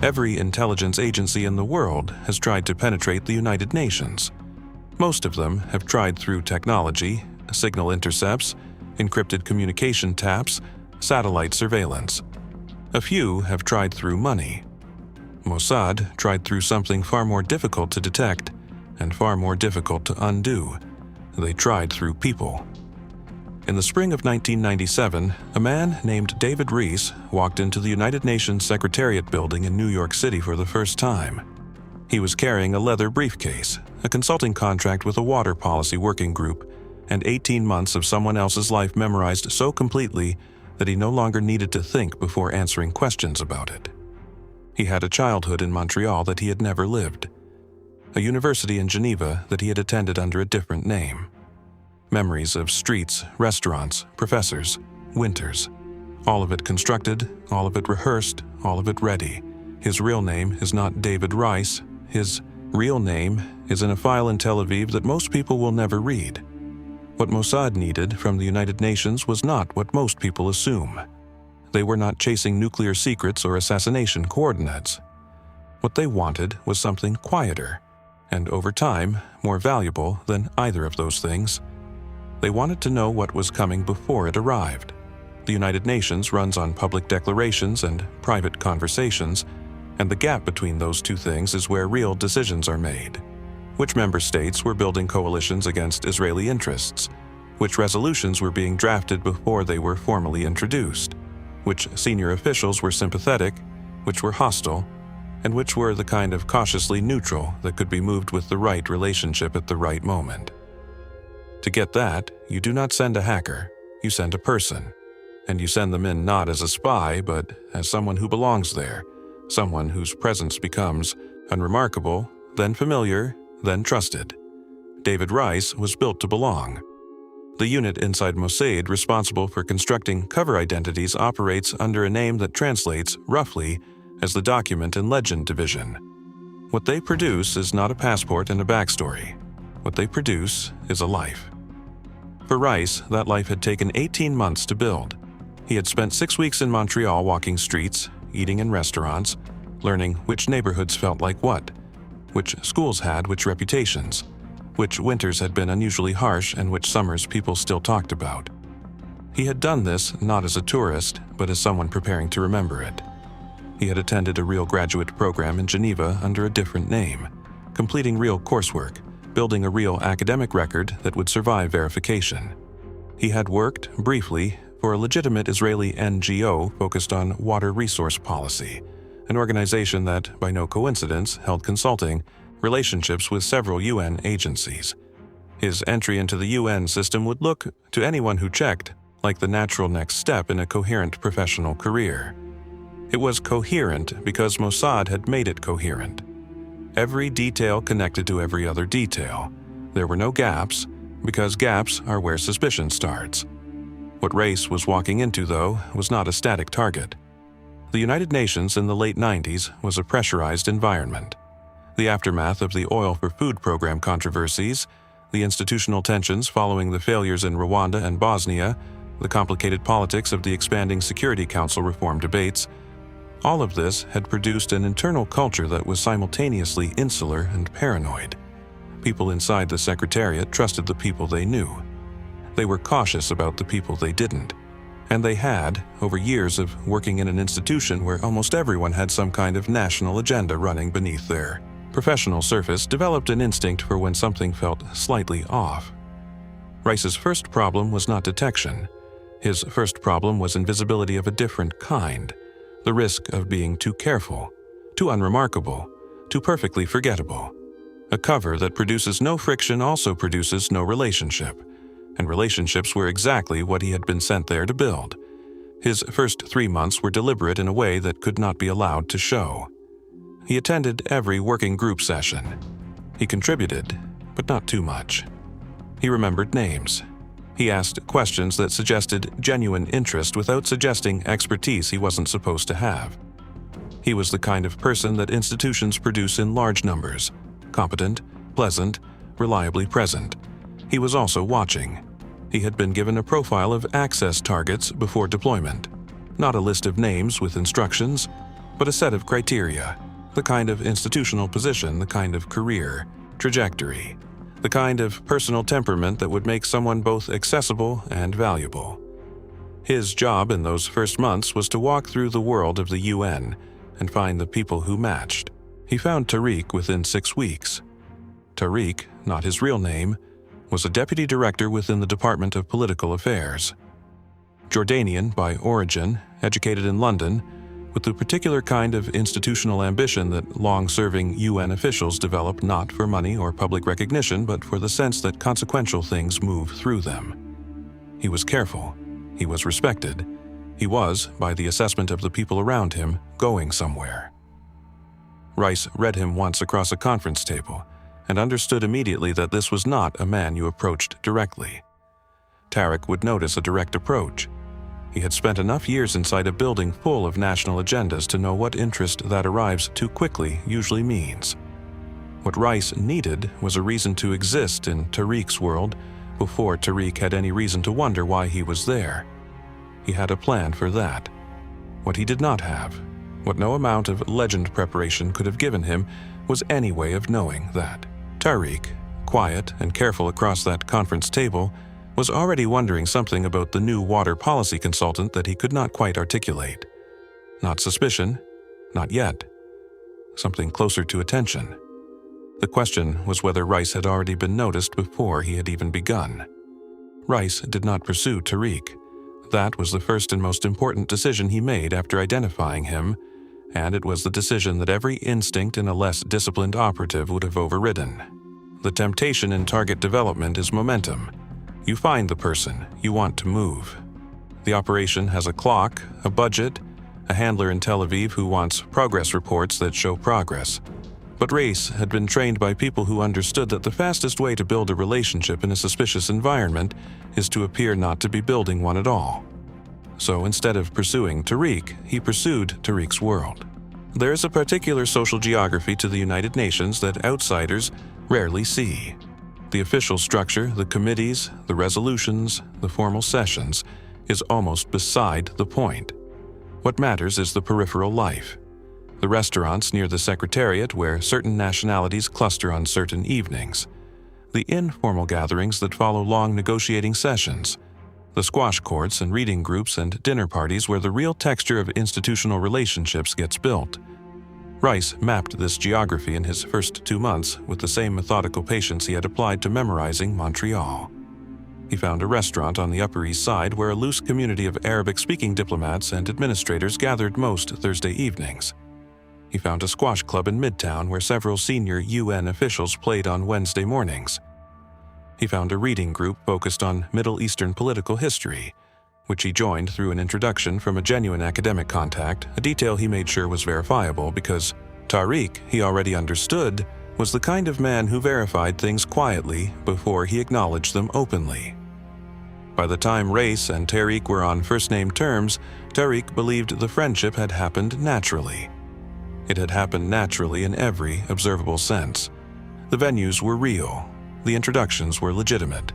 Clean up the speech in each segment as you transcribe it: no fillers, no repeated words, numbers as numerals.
Every intelligence agency in the world has tried to penetrate the United Nations. Most of them have tried through technology, signal intercepts, encrypted communication taps, satellite surveillance. A few have tried through money. Mossad tried through something far more difficult to detect and far more difficult to undo. They tried through people. In the spring of 1997, a man named David Rees walked into the United Nations Secretariat building in New York City for the first time. He was carrying a leather briefcase, a consulting contract with a water policy working group, and 18 months of someone else's life memorized so completely that he no longer needed to think before answering questions about it. He had a childhood in Montreal that he had never lived, a university in Geneva that he had attended under a different name. Memories of streets, restaurants, professors, winters. All of it constructed, all of it rehearsed, all of it ready. His real name is not David Rice. His real name is in a file in Tel Aviv that most people will never read. What Mossad needed from the United Nations was not what most people assume. They were not chasing nuclear secrets or assassination coordinates. What they wanted was something quieter, and over time, more valuable than either of those things. They wanted to know what was coming before it arrived. The United Nations runs on public declarations and private conversations, and the gap between those two things is where real decisions are made. Which member states were building coalitions against Israeli interests? Which resolutions were being drafted before they were formally introduced? Which senior officials were sympathetic, which were hostile, and which were the kind of cautiously neutral that could be moved with the right relationship at the right moment? To get that, you do not send a hacker, you send a person. And you send them in not as a spy, but as someone who belongs there, someone whose presence becomes unremarkable, then familiar, then trusted. David Rice was built to belong. The unit inside Mossad responsible for constructing cover identities operates under a name that translates, roughly, as the Document and Legend Division. What they produce is not a passport and a backstory. What they produce is a life. For Rice, that life had taken 18 months to build. He had spent 6 weeks in Montreal walking streets, eating in restaurants, learning which neighborhoods felt like what, which schools had which reputations, which winters had been unusually harsh and which summers people still talked about. He had done this not as a tourist, but as someone preparing to remember it. He had attended a real graduate program in Geneva under a different name, completing real coursework, building a real academic record that would survive verification. He had worked, briefly, for a legitimate Israeli NGO focused on water resource policy, an organization that, by no coincidence, held consulting relationships with several UN agencies. His entry into the UN system would look, to anyone who checked, like the natural next step in a coherent professional career. It was coherent because Mossad had made it coherent. Every detail connected to every other detail. There were no gaps, because gaps are where suspicion starts. What Race was walking into, though, was not a static target. The United Nations in the late 90s was a pressurized environment. The aftermath of the Oil for Food program controversies, the institutional tensions following the failures in Rwanda and Bosnia, the complicated politics of the expanding Security Council reform debates, all of this had produced an internal culture that was simultaneously insular and paranoid. People inside the Secretariat trusted the people they knew. They were cautious about the people they didn't. And they had, over years of working in an institution where almost everyone had some kind of national agenda running beneath their professional surface, developed an instinct for when something felt slightly off. Rice's first problem was not detection. His first problem was invisibility of a different kind. The risk of being too careful, too unremarkable, too perfectly forgettable. A cover that produces no friction also produces no relationship, and relationships were exactly what he had been sent there to build. His first 3 months were deliberate in a way that could not be allowed to show. He attended every working group session. He contributed, but not too much. He remembered names. He asked questions that suggested genuine interest without suggesting expertise he wasn't supposed to have. He was the kind of person that institutions produce in large numbers: competent, pleasant, reliably present. He was also watching. He had been given a profile of access targets before deployment, not a list of names with instructions, but a set of criteria, the kind of institutional position, the kind of career, trajectory, the kind of personal temperament that would make someone both accessible and valuable. His job in those first months was to walk through the world of the UN and find the people who matched. He found Tariq within 6 weeks. Tariq, not his real name, was a deputy director within the Department of Political Affairs. Jordanian by origin, educated in London, with the particular kind of institutional ambition that long-serving UN officials develop not for money or public recognition but for the sense that consequential things move through them. He was careful. He was respected. He was, by the assessment of the people around him, going somewhere. Rice read him once across a conference table and understood immediately that this was not a man you approached directly. Tariq would notice a direct approach. He had spent enough years inside a building full of national agendas to know what interest that arrives too quickly usually means. What Rice needed was a reason to exist in Tariq's world before Tariq had any reason to wonder why he was there. He had a plan for that. What he did not have, what no amount of legend preparation could have given him, was any way of knowing that. Tariq, quiet and careful across that conference table, was already wondering something about the new water policy consultant that he could not quite articulate. Not suspicion, not yet. Something closer to attention. The question was whether Rice had already been noticed before he had even begun. Rice did not pursue Tariq. That was the first and most important decision he made after identifying him, and it was the decision that every instinct in a less disciplined operative would have overridden. The temptation in target development is momentum. You find the person you want to move. The operation has a clock, a budget, a handler in Tel Aviv who wants progress reports that show progress. But Race had been trained by people who understood that the fastest way to build a relationship in a suspicious environment is to appear not to be building one at all. So instead of pursuing Tariq, he pursued Tariq's world. There is a particular social geography to the United Nations that outsiders rarely see. The official structure, the committees, the resolutions, the formal sessions, is almost beside the point. What matters is the peripheral life. The restaurants near the secretariat where certain nationalities cluster on certain evenings. The informal gatherings that follow long negotiating sessions. The squash courts and reading groups and dinner parties where the real texture of institutional relationships gets built. Rice mapped this geography in his first 2 months with the same methodical patience he had applied to memorizing Montreal. He found a restaurant on the Upper East Side where a loose community of Arabic-speaking diplomats and administrators gathered most Thursday evenings. He found a squash club in Midtown where several senior UN officials played on Wednesday mornings. He found a reading group focused on Middle Eastern political history, which he joined through an introduction from a genuine academic contact, a detail he made sure was verifiable because Tariq, he already understood, was the kind of man who verified things quietly before he acknowledged them openly. By the time Race and Tariq were on first-name terms, Tariq believed the friendship had happened naturally. It had happened naturally in every observable sense. The venues were real. The introductions were legitimate.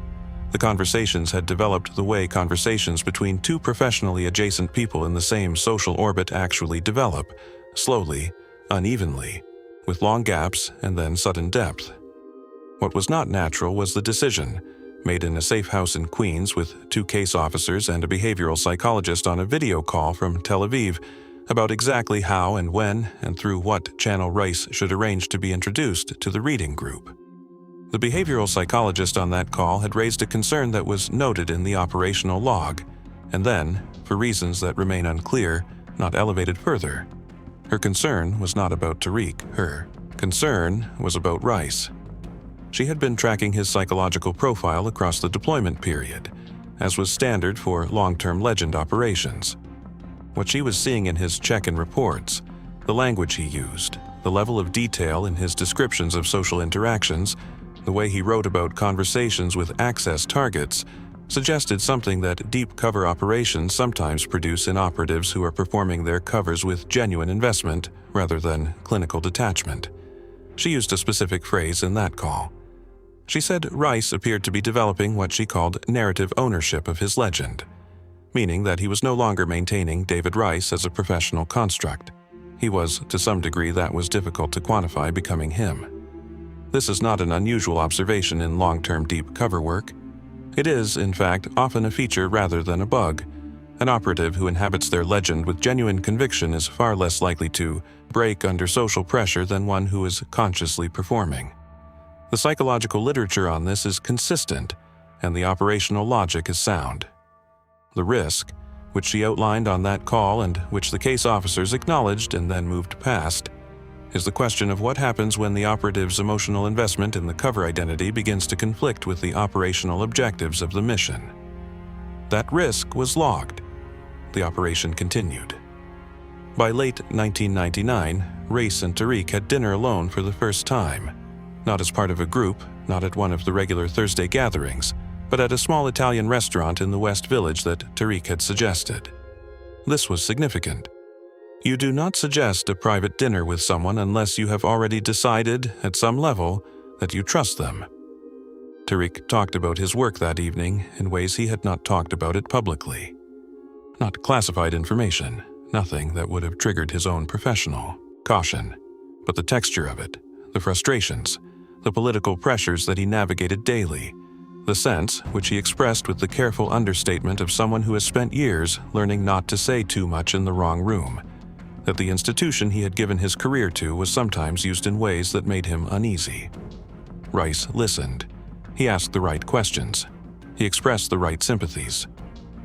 The conversations had developed the way conversations between two professionally adjacent people in the same social orbit actually develop, slowly, unevenly, with long gaps and then sudden depth. What was not natural was the decision, made in a safe house in Queens with 2 case officers and a behavioral psychologist on a video call from Tel Aviv, about exactly how and when and through what channel Rice should arrange to be introduced to the reading group. The behavioral psychologist on that call had raised a concern that was noted in the operational log, and then, for reasons that remain unclear, not elevated further. Her concern was not about Tariq, her concern was about Rice. She had been tracking his psychological profile across the deployment period, as was standard for long-term legend operations. What she was seeing in his check-in reports, the language he used, the level of detail in his descriptions of social interactions, the way he wrote about conversations with access targets, suggested something that deep cover operations sometimes produce in operatives who are performing their covers with genuine investment rather than clinical detachment. She used a specific phrase in that call. She said Rice appeared to be developing what she called narrative ownership of his legend, meaning that he was no longer maintaining David Rice as a professional construct. He was, to some degree, that was difficult to quantify, becoming him. This is not an unusual observation in long-term deep cover work. It is, in fact, often a feature rather than a bug. An operative who inhabits their legend with genuine conviction is far less likely to break under social pressure than one who is consciously performing. The psychological literature on this is consistent, and the operational logic is sound. The risk, which she outlined on that call and which the case officers acknowledged and then moved past, is the question of what happens when the operative's emotional investment in the cover identity begins to conflict with the operational objectives of the mission. That risk was logged. The operation continued. By late 1999, Race and Tariq had dinner alone for the first time, not as part of a group, not at one of the regular Thursday gatherings, but at a small Italian restaurant in the West Village that Tariq had suggested. This was significant. You do not suggest a private dinner with someone unless you have already decided, at some level, that you trust them. Tariq talked about his work that evening in ways he had not talked about it publicly. Not classified information, nothing that would have triggered his own professional caution, but the texture of it, the frustrations, the political pressures that he navigated daily, the sense, which he expressed with the careful understatement of someone who has spent years learning not to say too much in the wrong room, that the institution he had given his career to was sometimes used in ways that made him uneasy. Rice listened. He asked the right questions. He expressed the right sympathies.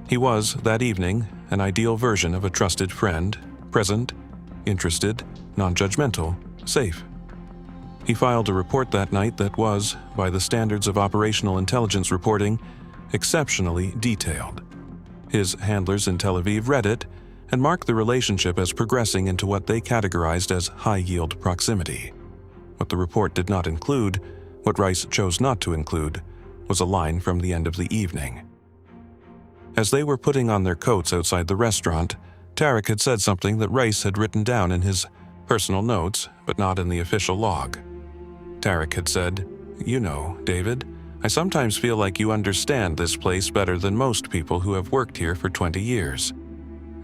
He was, that evening, an ideal version of a trusted friend, present, interested, non-judgmental, safe. He filed a report that night that was, by the standards of operational intelligence reporting, exceptionally detailed. His handlers in Tel Aviv read it and marked the relationship as progressing into what they categorized as high-yield proximity. What the report did not include, what Rice chose not to include, was a line from the end of the evening. As they were putting on their coats outside the restaurant, Tariq had said something that Rice had written down in his personal notes, but not in the official log. Tariq had said, "You know, David, I sometimes feel like you understand this place better than most people who have worked here for 20 years.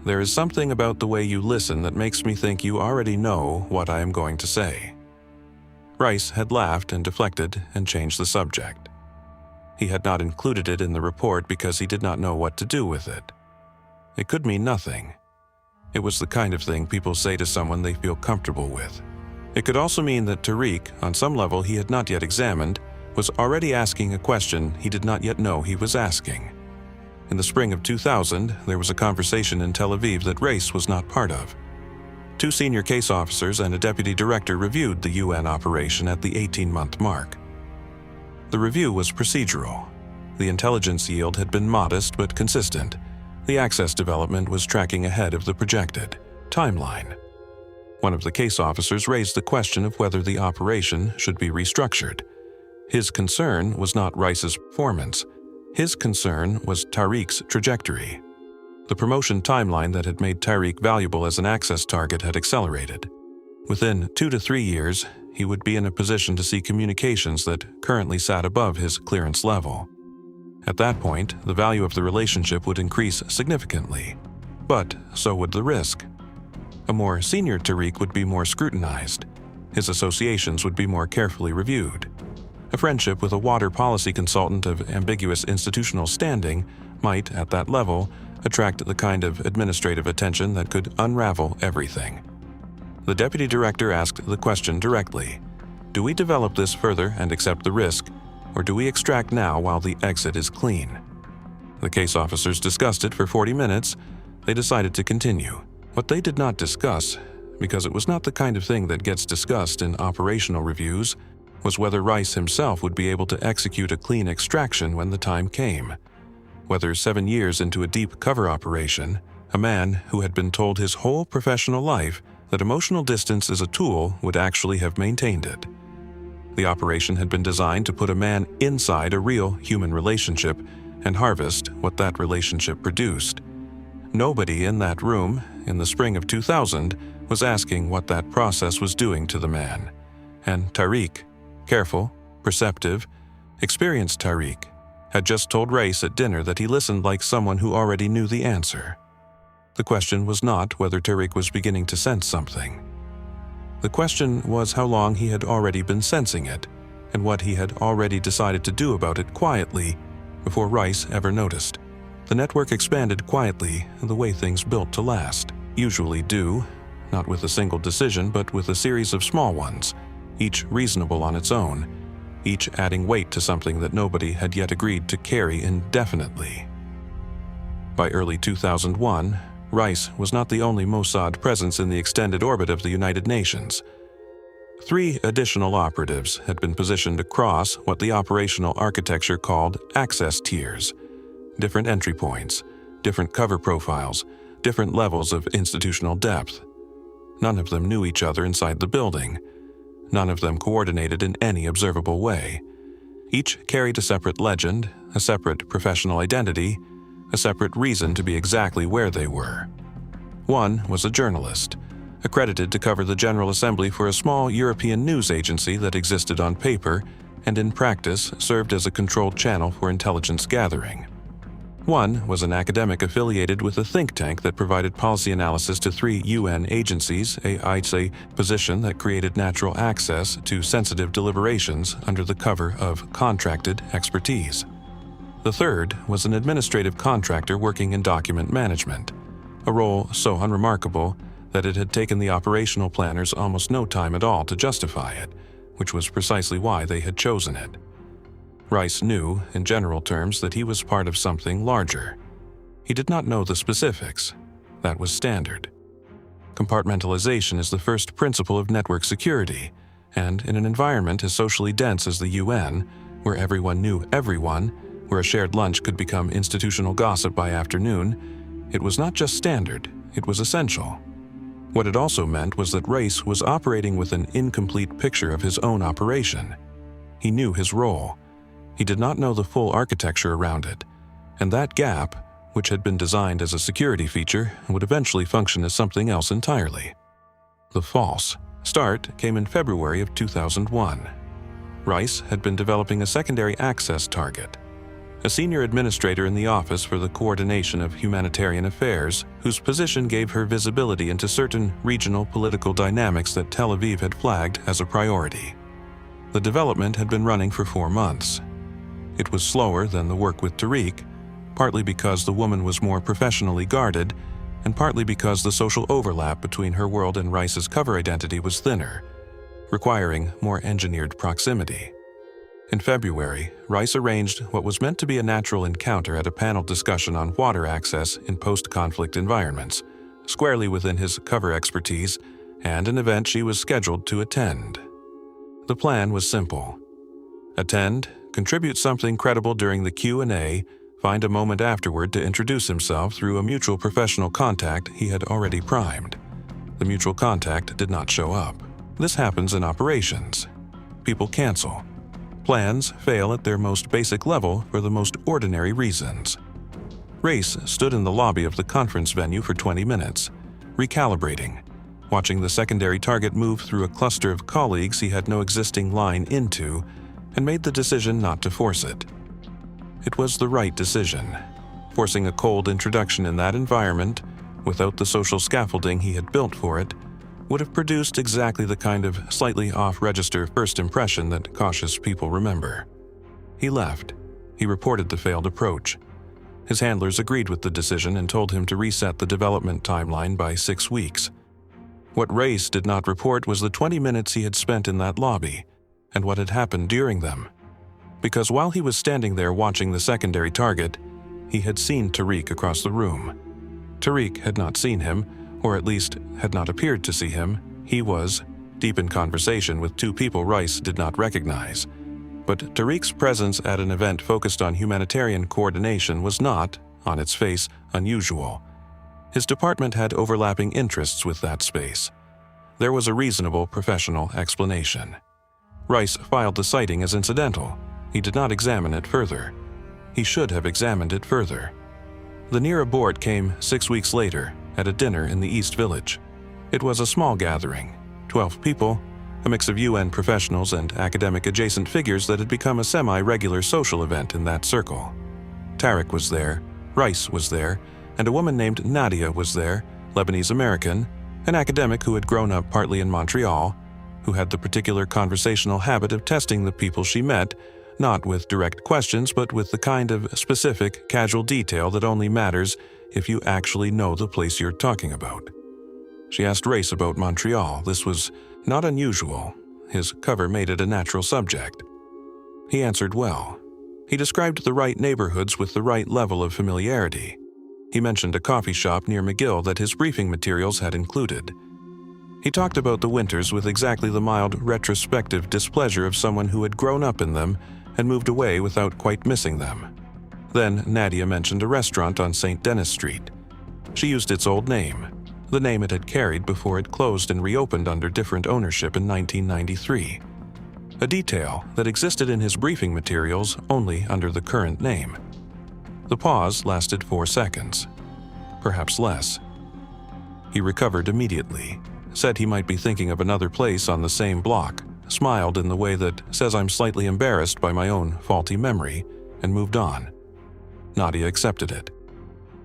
There is something about the way you listen that makes me think you already know what I am going to say." Rice had laughed and deflected and changed the subject. He had not included it in the report because he did not know what to do with it. It could mean nothing. It was the kind of thing people say to someone they feel comfortable with. It could also mean that Tariq, on some level he had not yet examined, was already asking a question he did not yet know he was asking. In the spring of 2000, there was a conversation in Tel Aviv that Race was not part of. 2 senior case officers and a deputy director reviewed the UN operation at the 18-month mark. The review was procedural. The intelligence yield had been modest but consistent. The access development was tracking ahead of the projected timeline. One of the case officers raised the question of whether the operation should be restructured. His concern was not Rice's performance. His concern was Tariq's trajectory. The promotion timeline that had made Tariq valuable as an access target had accelerated. Within 2 to 3 years, he would be in a position to see communications that currently sat above his clearance level. At that point, the value of the relationship would increase significantly, but so would the risk. A more senior Tariq would be more scrutinized. His associations would be more carefully reviewed. A friendship with a water policy consultant of ambiguous institutional standing might, at that level, attract the kind of administrative attention that could unravel everything. The deputy director asked the question directly: do we develop this further and accept the risk, or do we extract now while the exit is clean? The case officers discussed it for 40 minutes. They decided to continue. What they did not discuss, because it was not the kind of thing that gets discussed in operational reviews, was whether Rice himself would be able to execute a clean extraction when the time came. Whether 7 years into a deep cover operation, a man who had been told his whole professional life that emotional distance is a tool would actually have maintained it. The operation had been designed to put a man inside a real human relationship and harvest what that relationship produced. Nobody in that room, in the spring of 2000, was asking what that process was doing to the man. And Tariq, careful, perceptive, experienced Tariq, had just told Race at dinner that he listened like someone who already knew the answer. The question was not whether Tariq was beginning to sense something. The question was how long he had already been sensing it, and what he had already decided to do about it quietly before Rice ever noticed. The network expanded quietly the way things built to last, usually do, not with a single decision but with a series of small ones, each reasonable on its own, each adding weight to something that nobody had yet agreed to carry indefinitely. By early 2001, Rice was not the only Mossad presence in the extended orbit of the United Nations. 3 additional operatives had been positioned across what the operational architecture called access tiers, different entry points, different cover profiles, different levels of institutional depth. None of them knew each other inside the building. None of them coordinated in any observable way. Each carried a separate legend, a separate professional identity, a separate reason to be exactly where they were. One was a journalist, accredited to cover the General Assembly for a small European news agency that existed on paper and in practice served as a controlled channel for intelligence gathering. One was an academic affiliated with a think tank that provided policy analysis to 3 UN agencies, a position that created natural access to sensitive deliberations under the cover of contracted expertise. The third was an administrative contractor working in document management, a role so unremarkable that it had taken the operational planners almost no time at all to justify it, which was precisely why they had chosen it. Rice knew, in general terms, that he was part of something larger. He did not know the specifics. That was standard. Compartmentalization is the first principle of network security, and in an environment as socially dense as the UN, where everyone knew everyone, where a shared lunch could become institutional gossip by afternoon, it was not just standard, it was essential. What it also meant was that Rice was operating with an incomplete picture of his own operation. He knew his role. He did not know the full architecture around it, and that gap, which had been designed as a security feature, would eventually function as something else entirely. The false start came in February of 2001. Rice had been developing a secondary access target, a senior administrator in the Office for the Coordination of Humanitarian Affairs, whose position gave her visibility into certain regional political dynamics that Tel Aviv had flagged as a priority. The development had been running for 4 months. It was slower than the work with Tariq, partly because the woman was more professionally guarded, and partly because the social overlap between her world and Rice's cover identity was thinner, requiring more engineered proximity. In February, Rice arranged what was meant to be a natural encounter at a panel discussion on water access in post-conflict environments, squarely within his cover expertise, and an event she was scheduled to attend. The plan was simple. Attend, contribute something credible during the Q&A, find a moment afterward to introduce himself through a mutual professional contact he had already primed. The mutual contact did not show up. This happens in operations. People cancel. Plans fail at their most basic level for the most ordinary reasons. Rice stood in the lobby of the conference venue for 20 minutes, recalibrating, watching the secondary target move through a cluster of colleagues he had no existing line into, and made the decision not to force it. It was the right decision. Forcing a cold introduction in that environment, without the social scaffolding he had built for it, would have produced exactly the kind of slightly off-register first impression that cautious people remember. He left. He reported the failed approach. His handlers agreed with the decision and told him to reset the development timeline by 6 weeks. What Rice did not report was the 20 minutes he had spent in that lobby, and what had happened during them. Because while he was standing there watching the secondary target, he had seen Tariq across the room. Tariq had not seen him, or at least had not appeared to see him. He was deep in conversation with 2 people Rice did not recognize. But Tariq's presence at an event focused on humanitarian coordination was not, on its face, unusual. His department had overlapping interests with that space. There was a reasonable professional explanation. Rice filed the sighting as incidental. He did not examine it further. He should have examined it further. The near abort came 6 weeks later, at a dinner in the East Village. It was a small gathering, 12 people, a mix of UN professionals and academic adjacent figures that had become a semi-regular social event in that circle. Tariq was there, Rice was there, and a woman named Nadia was there, Lebanese-American, an academic who had grown up partly in Montreal, who had the particular conversational habit of testing the people she met, not with direct questions but with the kind of specific, casual detail that only matters if you actually know the place you're talking about. She asked Race about Montreal. This was not unusual. His cover made it a natural subject. He answered well. He described the right neighborhoods with the right level of familiarity. He mentioned a coffee shop near McGill that his briefing materials had included. He talked about the winters with exactly the mild, retrospective displeasure of someone who had grown up in them and moved away without quite missing them. Then Nadia mentioned a restaurant on St. Denis Street. She used its old name, the name it had carried before it closed and reopened under different ownership in 1993. A detail that existed in his briefing materials only under the current name. The pause lasted 4 seconds, perhaps less. He recovered immediately, said he might be thinking of another place on the same block, smiled in the way that says I'm slightly embarrassed by my own faulty memory, and moved on. Nadia accepted it.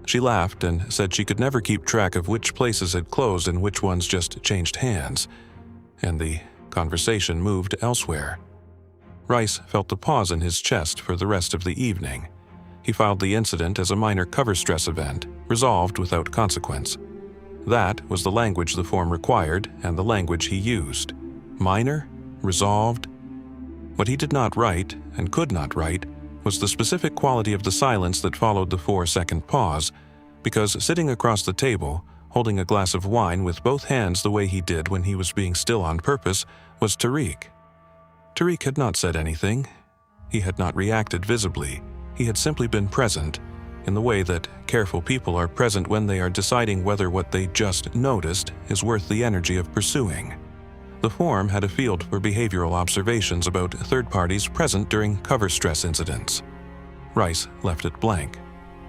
She laughed and said she could never keep track of which places had closed and which ones just changed hands, and the conversation moved elsewhere. Rice felt the pause in his chest for the rest of the evening. He filed the incident as a minor cover stress event, resolved without consequence. That was the language the form required and the language he used. Minor, resolved. What he did not write, and could not write, was the specific quality of the silence that followed the 4-second pause, because sitting across the table, holding a glass of wine with both hands the way he did when he was being still on purpose, was Tariq. Tariq had not said anything. He had not reacted visibly. He had simply been present, in the way that careful people are present when they are deciding whether what they just noticed is worth the energy of pursuing. The form had a field for behavioral observations about third parties present during cover stress incidents. Rice left it blank.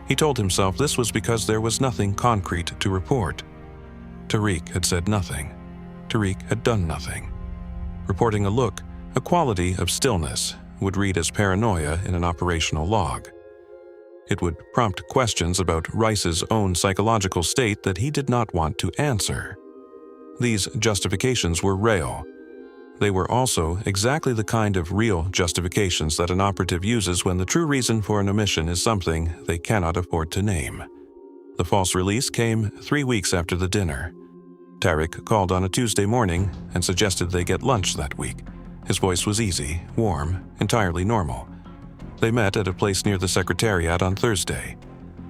He told himself this was because there was nothing concrete to report. Tariq had said nothing. Tariq had done nothing. Reporting a look, a quality of stillness, would read as paranoia in an operational log. It would prompt questions about Rice's own psychological state that he did not want to answer. These justifications were real. They were also exactly the kind of real justifications that an operative uses when the true reason for an omission is something they cannot afford to name. The false release came 3 weeks after the dinner. Tariq called on a Tuesday morning and suggested they get lunch that week. His voice was easy, warm, entirely normal. They met at a place near the secretariat on Thursday.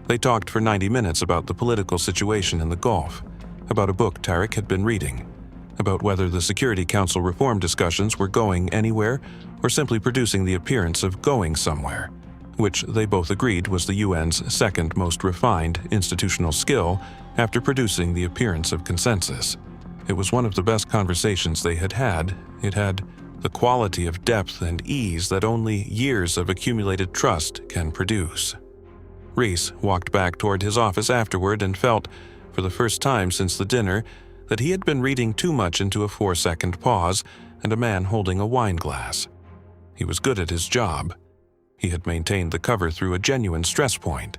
They talked for 90 minutes about the political situation in the Gulf, about a book Tariq had been reading, about whether the Security Council reform discussions were going anywhere or simply producing the appearance of going somewhere, which they both agreed was the UN's second most refined institutional skill after producing the appearance of consensus. It was one of the best conversations they had had. It had the quality of depth and ease that only years of accumulated trust can produce. Reese walked back toward his office afterward and felt, for the first time since the dinner, that he had been reading too much into a 4-second pause and a man holding a wine glass. He was good at his job. He had maintained the cover through a genuine stress point.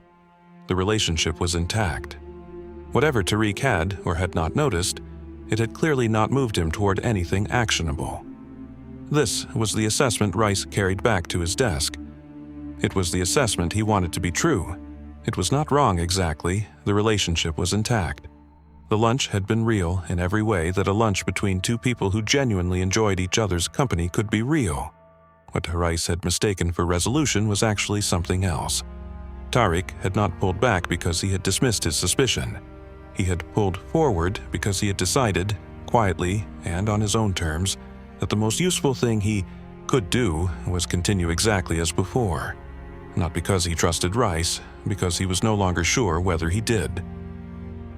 The relationship was intact. Whatever Tariq had or had not noticed, it had clearly not moved him toward anything actionable. This was the assessment Rice carried back to his desk. It was the assessment he wanted to be true. It was not wrong exactly. The relationship was intact. The lunch had been real in every way that a lunch between two people who genuinely enjoyed each other's company could be real. What Rice had mistaken for resolution was actually something else. Tariq had not pulled back because he had dismissed his suspicion. He had pulled forward because he had decided, quietly and on his own terms, that the most useful thing he could do was continue exactly as before. Not because he trusted Rice, because he was no longer sure whether he did.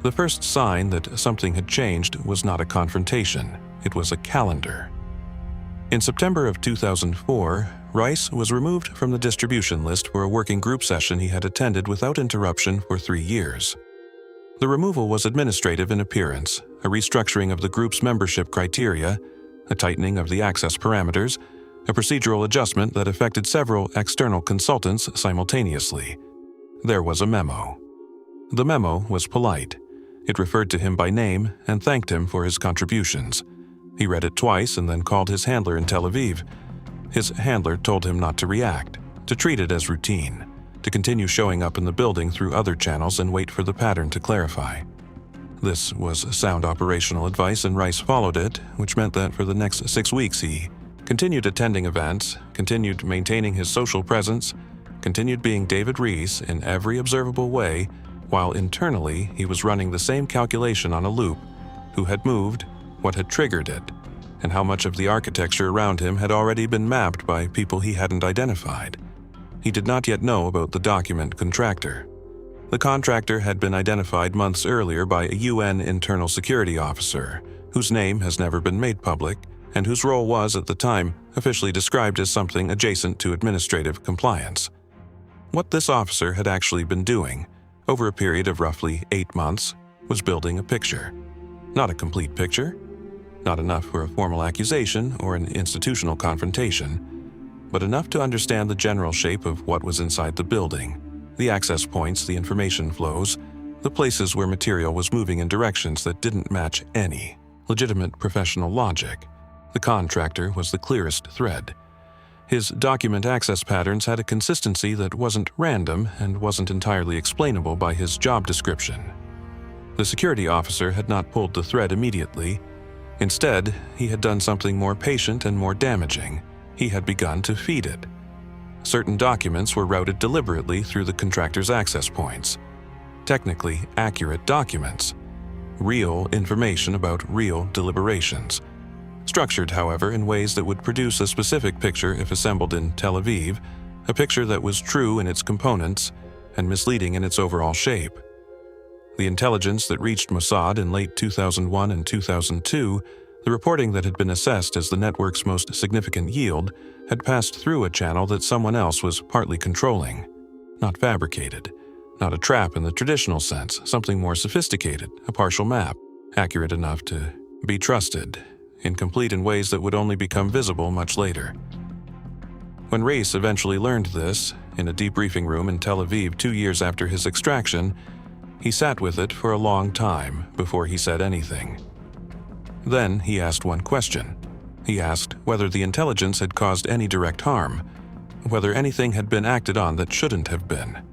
The first sign that something had changed was not a confrontation, it was a calendar. In September of 2004, Rice was removed from the distribution list for a working group session he had attended without interruption for 3 years. The removal was administrative in appearance, a restructuring of the group's membership criteria, a tightening of the access parameters, a procedural adjustment that affected several external consultants simultaneously. There was a memo. The memo was polite. It referred to him by name and thanked him for his contributions. He read it twice and then called his handler in Tel Aviv. His handler told him not to react, to treat it as routine, to continue showing up in the building through other channels and wait for the pattern to clarify. This was sound operational advice, and Rice followed it, which meant that for the next 6 weeks he continued attending events, continued maintaining his social presence, continued being David Reese in every observable way, while internally he was running the same calculation on a loop: who had moved, what had triggered it, and how much of the architecture around him had already been mapped by people he hadn't identified. He did not yet know about the document contractor. The contractor had been identified months earlier by a UN internal security officer, whose name has never been made public, and whose role was, at the time, officially described as something adjacent to administrative compliance. What this officer had actually been doing, over a period of roughly 8 months, was building a picture. Not a complete picture, not enough for a formal accusation or an institutional confrontation, but enough to understand the general shape of what was inside the building, the access points, the information flows, the places where material was moving in directions that didn't match any legitimate professional logic. The contractor was the clearest thread. His document access patterns had a consistency that wasn't random and wasn't entirely explainable by his job description. The security officer had not pulled the thread immediately. Instead, he had done something more patient and more damaging. He had begun to feed it. Certain documents were routed deliberately through the contractor's access points. Technically accurate documents. Real information about real deliberations. Structured, however, in ways that would produce a specific picture if assembled in Tel Aviv, a picture that was true in its components and misleading in its overall shape. The intelligence that reached Mossad in late 2001 and 2002, the reporting that had been assessed as the network's most significant yield, had passed through a channel that someone else was partly controlling. Not fabricated, not a trap in the traditional sense, something more sophisticated, a partial map, accurate enough to be trusted, incomplete in ways that would only become visible much later. When Reis eventually learned this, in a debriefing room in Tel Aviv 2 years after his extraction, he sat with it for a long time before he said anything. Then he asked one question. He asked whether the intelligence had caused any direct harm, whether anything had been acted on that shouldn't have been.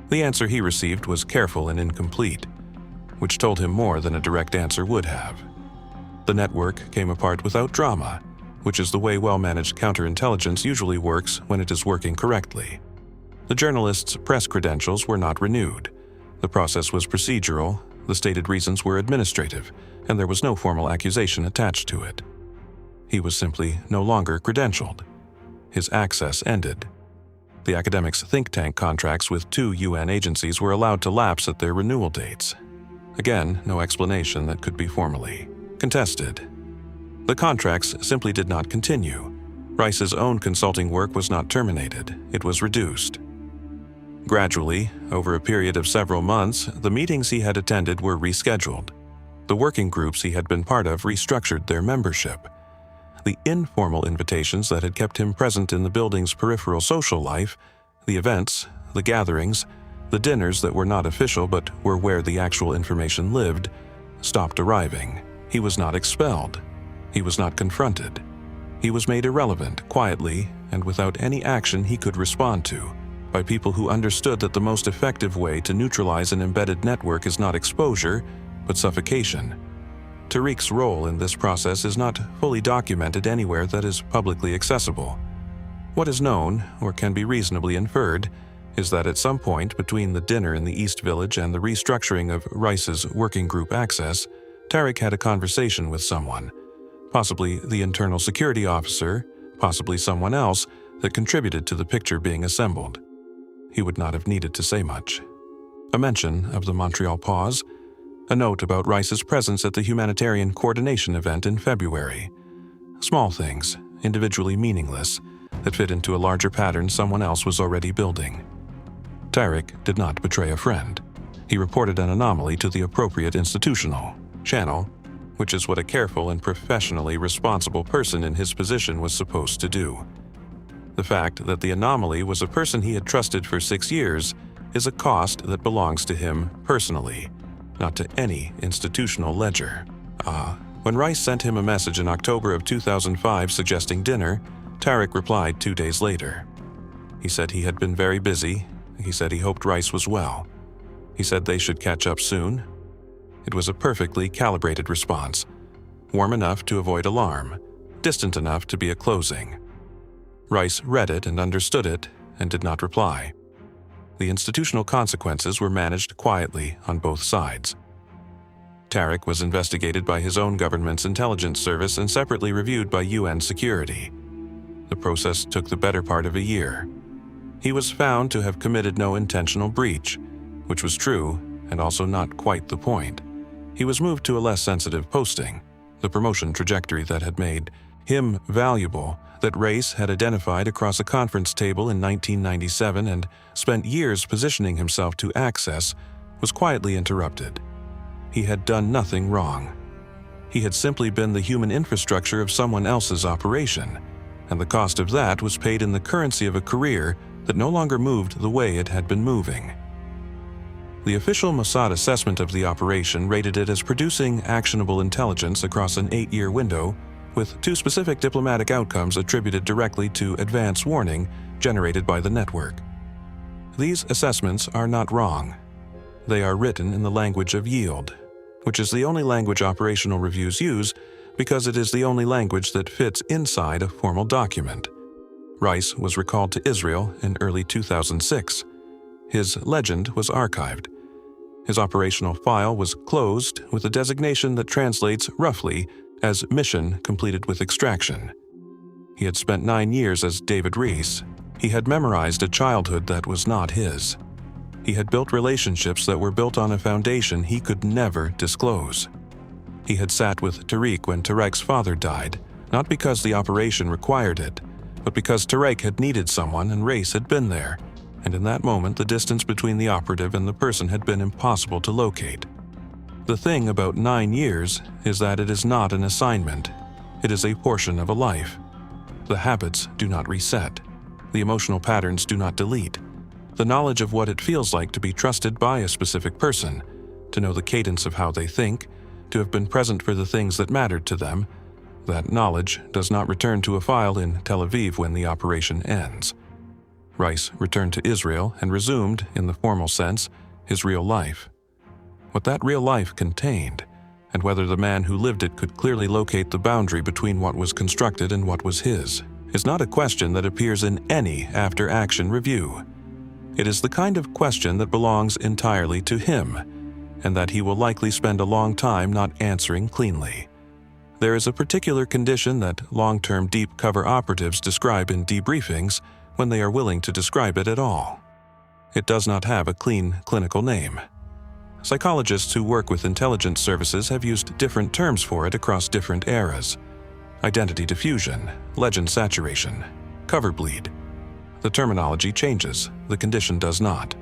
The answer he received was careful and incomplete, which told him more than a direct answer would have. The network came apart without drama, which is the way well-managed counterintelligence usually works when it is working correctly. The journalist's press credentials were not renewed. The process was procedural, the stated reasons were administrative, and there was no formal accusation attached to it. He was simply no longer credentialed. His access ended. The academic's think tank contracts with 2 UN agencies were allowed to lapse at their renewal dates. Again, no explanation that could be formally contested. The contracts simply did not continue. Rice's own consulting work was not terminated, it was reduced. Gradually, over a period of several months, the meetings he had attended were rescheduled. The working groups he had been part of restructured their membership. The informal invitations that had kept him present in the building's peripheral social life, the events, the gatherings, the dinners that were not official but were where the actual information lived, stopped arriving. He was not expelled. He was not confronted. He was made irrelevant, quietly, and without any action he could respond to, by people who understood that the most effective way to neutralize an embedded network is not exposure, but suffocation. Tariq's role in this process is not fully documented anywhere that is publicly accessible. What is known, or can be reasonably inferred, is that at some point between the dinner in the East Village and the restructuring of Rice's working group access, Tariq had a conversation with someone, possibly the internal security officer, possibly someone else, that contributed to the picture being assembled. He would not have needed to say much. A mention of the Montreal pause, a note about Rice's presence at the humanitarian coordination event in February. Small things, individually meaningless, that fit into a larger pattern someone else was already building. Tariq did not betray a friend. He reported an anomaly to the appropriate institutional channel, which is what a careful and professionally responsible person in his position was supposed to do. The fact that the anomaly was a person he had trusted for 6 years is a cost that belongs to him personally, not to any institutional ledger. When Rice sent him a message in October of 2005 suggesting dinner, Tariq replied 2 days later. He said he had been very busy. He said he hoped Rice was well. He said they should catch up soon. It was a perfectly calibrated response, warm enough to avoid alarm, distant enough to be a closing. Rice read it and understood it and did not reply. The institutional consequences were managed quietly on both sides. Tariq was investigated by his own government's intelligence service and separately reviewed by UN security. The process took the better part of a year. He was found to have committed no intentional breach, which was true and also not quite the point. He was moved to a less sensitive posting, the promotion trajectory that had made him valuable, that Race had identified across a conference table in 1997 and spent years positioning himself to access, was quietly interrupted. He had done nothing wrong. He had simply been the human infrastructure of someone else's operation, and the cost of that was paid in the currency of a career that no longer moved the way it had been moving. The official Mossad assessment of the operation rated it as producing actionable intelligence across an 8-year window, with 2 specific diplomatic outcomes attributed directly to advance warning generated by the network. These assessments are not wrong. They are written in the language of yield, which is the only language operational reviews use because it is the only language that fits inside a formal document. Rice was recalled to Israel in early 2006. His legend was archived. His operational file was closed with a designation that translates roughly as mission completed with extraction. He had spent 9 years as David Reese. He had memorized a childhood that was not his. He had built relationships that were built on a foundation he could never disclose. He had sat with Tariq when Tariq's father died, not because the operation required it, but because Tariq had needed someone and Race had been there, and in that moment the distance between the operative and the person had been impossible to locate. The thing about 9 years is that it is not an assignment. It is a portion of a life. The habits do not reset. The emotional patterns do not delete. The knowledge of what it feels like to be trusted by a specific person, to know the cadence of how they think, to have been present for the things that mattered to them, that knowledge does not return to a file in Tel Aviv when the operation ends. Rice returned to Israel and resumed, in the formal sense, his real life. What that real life contained, and whether the man who lived it could clearly locate the boundary between what was constructed and what was his, is not a question that appears in any after-action review. It is the kind of question that belongs entirely to him, and that he will likely spend a long time not answering cleanly. There is a particular condition that long-term deep cover operatives describe in debriefings when they are willing to describe it at all. It does not have a clean clinical name. Psychologists who work with intelligence services have used different terms for it across different eras. Identity diffusion, legend saturation, cover bleed. The terminology changes, the condition does not.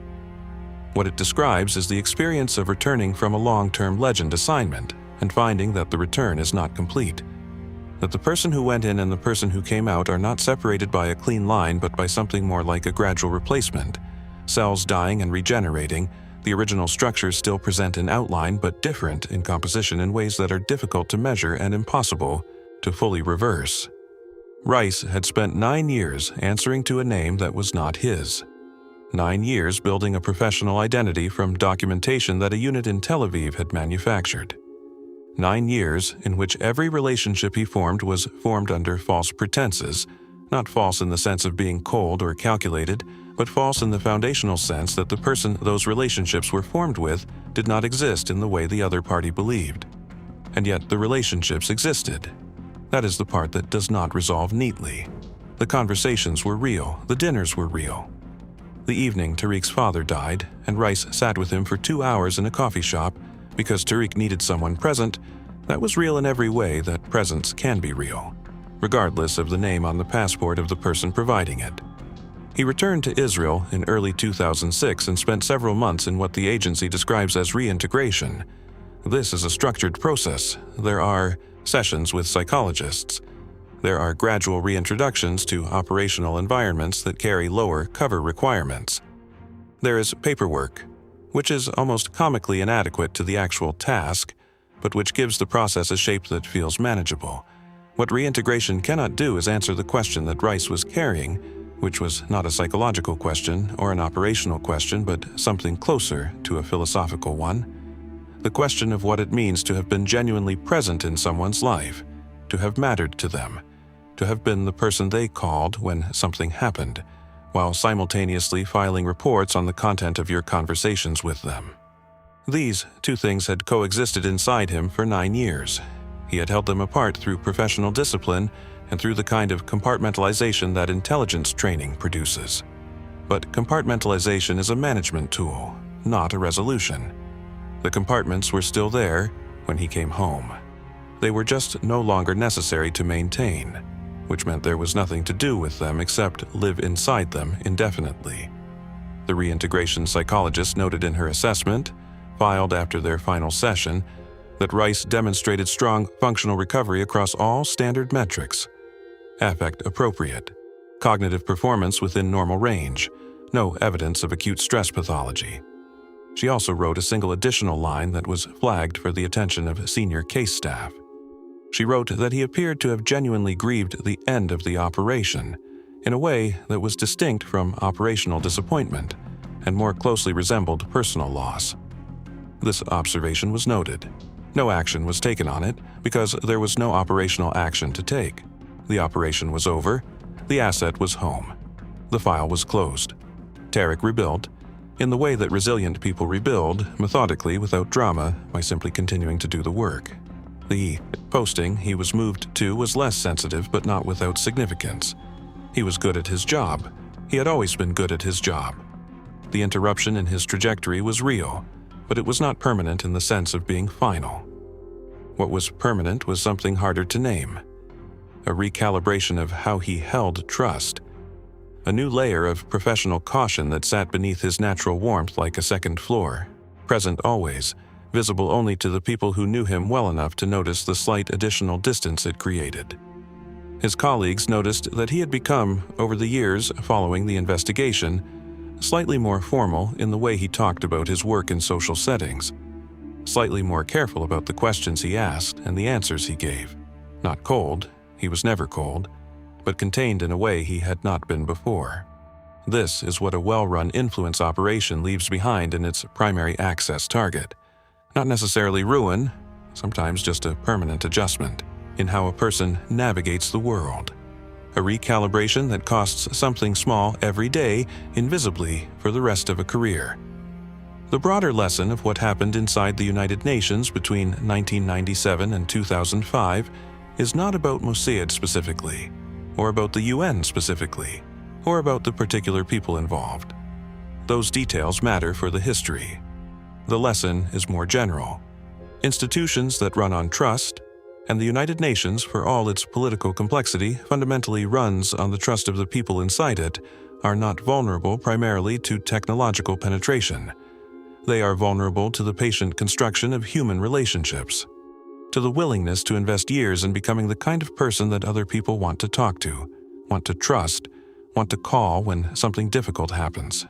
What it describes is the experience of returning from a long-term legend assignment and finding that the return is not complete. That the person who went in and the person who came out are not separated by a clean line but by something more like a gradual replacement. Cells dying and regenerating, the original structures still present in outline but different in composition in ways that are difficult to measure and impossible to fully reverse. Rice had spent 9 years answering to a name that was not his. 9 years building a professional identity from documentation that a unit in Tel Aviv had manufactured. 9 years in which every relationship he formed was formed under false pretenses, not false in the sense of being cold or calculated, but false in the foundational sense that the person those relationships were formed with did not exist in the way the other party believed. And yet the relationships existed. That is the part that does not resolve neatly. The conversations were real, the dinners were real. The evening Tariq's father died, and Rice sat with him for 2 hours in a coffee shop because Tariq needed someone present, that was real in every way that presence can be real, regardless of the name on the passport of the person providing it. He returned to Israel in early 2006 and spent several months in what the agency describes as reintegration. This is a structured process. There are sessions with psychologists. There are gradual reintroductions to operational environments that carry lower cover requirements. There is paperwork, which is almost comically inadequate to the actual task, but which gives the process a shape that feels manageable. What reintegration cannot do is answer the question that Rice was carrying, which was not a psychological question or an operational question, but something closer to a philosophical one. The question of what it means to have been genuinely present in someone's life, to have mattered to them, to have been the person they called when something happened, while simultaneously filing reports on the content of your conversations with them. These two things had coexisted inside him for 9 years. He had held them apart through professional discipline and through the kind of compartmentalization that intelligence training produces. But compartmentalization is a management tool, not a resolution. The compartments were still there when he came home. They were just no longer necessary to maintain, which meant there was nothing to do with them except live inside them indefinitely. The reintegration psychologist noted in her assessment, filed after their final session, that Rice demonstrated strong functional recovery across all standard metrics. Affect appropriate, cognitive performance within normal range, no evidence of acute stress pathology. She also wrote a single additional line that was flagged for the attention of senior case staff. She wrote that he appeared to have genuinely grieved the end of the operation in a way that was distinct from operational disappointment and more closely resembled personal loss. This observation was noted. No action was taken on it because there was no operational action to take. The operation was over. The asset was home. The file was closed. Tariq rebuilt, in the way that resilient people rebuild, methodically without drama, by simply continuing to do the work. The posting he was moved to was less sensitive but not without significance. He was good at his job. He had always been good at his job. The interruption in his trajectory was real, but it was not permanent in the sense of being final. What was permanent was something harder to name. A recalibration of how he held trust. A new layer of professional caution that sat beneath his natural warmth like a second floor, present always, visible only to the people who knew him well enough to notice the slight additional distance it created. His colleagues noticed that he had become, over the years following the investigation, slightly more formal in the way he talked about his work in social settings, slightly more careful about the questions he asked and the answers he gave. Not cold, he was never cold, but contained in a way he had not been before. This is what a well-run influence operation leaves behind in its primary access target. Not necessarily ruin, sometimes just a permanent adjustment in how a person navigates the world. A recalibration that costs something small every day, invisibly, for the rest of a career. The broader lesson of what happened inside the United Nations between 1997 and 2005 is not about Mossad specifically, or about the UN specifically, or about the particular people involved. Those details matter for the history. The lesson is more general. Institutions that run on trust, and the United Nations, for all its political complexity, fundamentally runs on the trust of the people inside it, are not vulnerable primarily to technological penetration. They are vulnerable to the patient construction of human relationships, to the willingness to invest years in becoming the kind of person that other people want to talk to, want to trust, want to call when something difficult happens.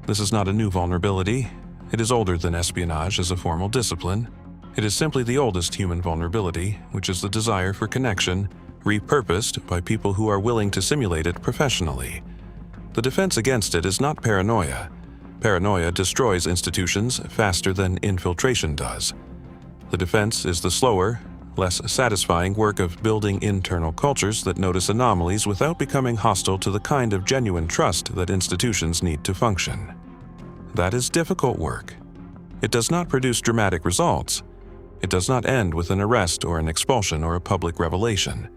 This is not a new vulnerability. It is older than espionage as a formal discipline. It is simply the oldest human vulnerability, which is the desire for connection, repurposed by people who are willing to simulate it professionally. The defense against it is not paranoia. Paranoia destroys institutions faster than infiltration does. The defense is the slower, less satisfying work of building internal cultures that notice anomalies without becoming hostile to the kind of genuine trust that institutions need to function. That is difficult work. It does not produce dramatic results. It does not end with an arrest or an expulsion or a public revelation.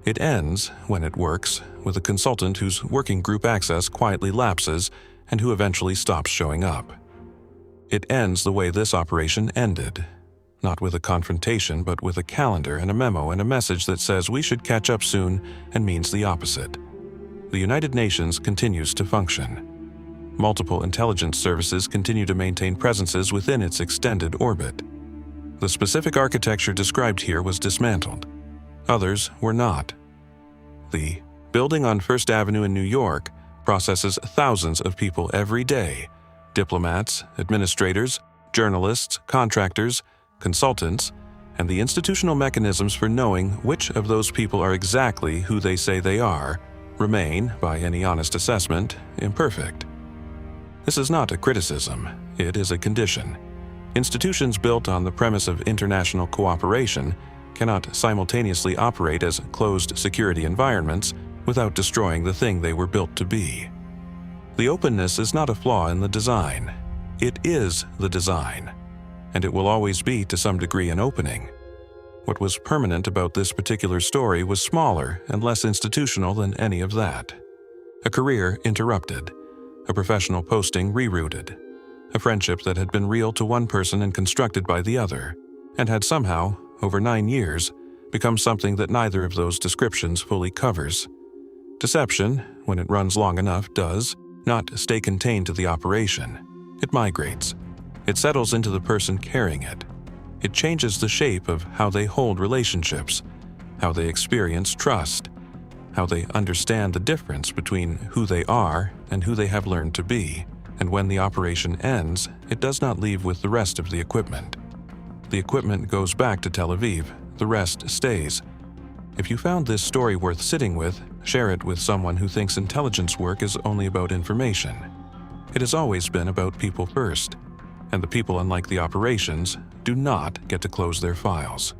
It ends, when it works, with a consultant whose working group access quietly lapses and who eventually stops showing up. It ends the way this operation ended. Not with a confrontation, but with a calendar and a memo and a message that says we should catch up soon and means the opposite. The United Nations continues to function. Multiple intelligence services continue to maintain presences within its extended orbit. The specific architecture described here was dismantled. Others were not. The building on First Avenue in New York, processes thousands of people every day: diplomats, administrators, journalists, contractors, consultants, and the institutional mechanisms for knowing which of those people are exactly who they say they are remain, by any honest assessment, imperfect. This is not a criticism, it is a condition. Institutions built on the premise of international cooperation cannot simultaneously operate as closed security environments without destroying the thing they were built to be. The openness is not a flaw in the design. It is the design, and it will always be to some degree an opening. What was permanent about this particular story was smaller and less institutional than any of that. A career interrupted, a professional posting rerouted, a friendship that had been real to one person and constructed by the other, and had somehow, over 9 years, become something that neither of those descriptions fully covers. Deception, when it runs long enough, does not stay contained to the operation. It migrates. It settles into the person carrying it. It changes the shape of how they hold relationships, how they experience trust, how they understand the difference between who they are and who they have learned to be. And when the operation ends, it does not leave with the rest of the equipment. The equipment goes back to Tel Aviv, the rest stays. If you found this story worth sitting with, share it with someone who thinks intelligence work is only about information. It has always been about people first, and the people, unlike the operations, do not get to close their files.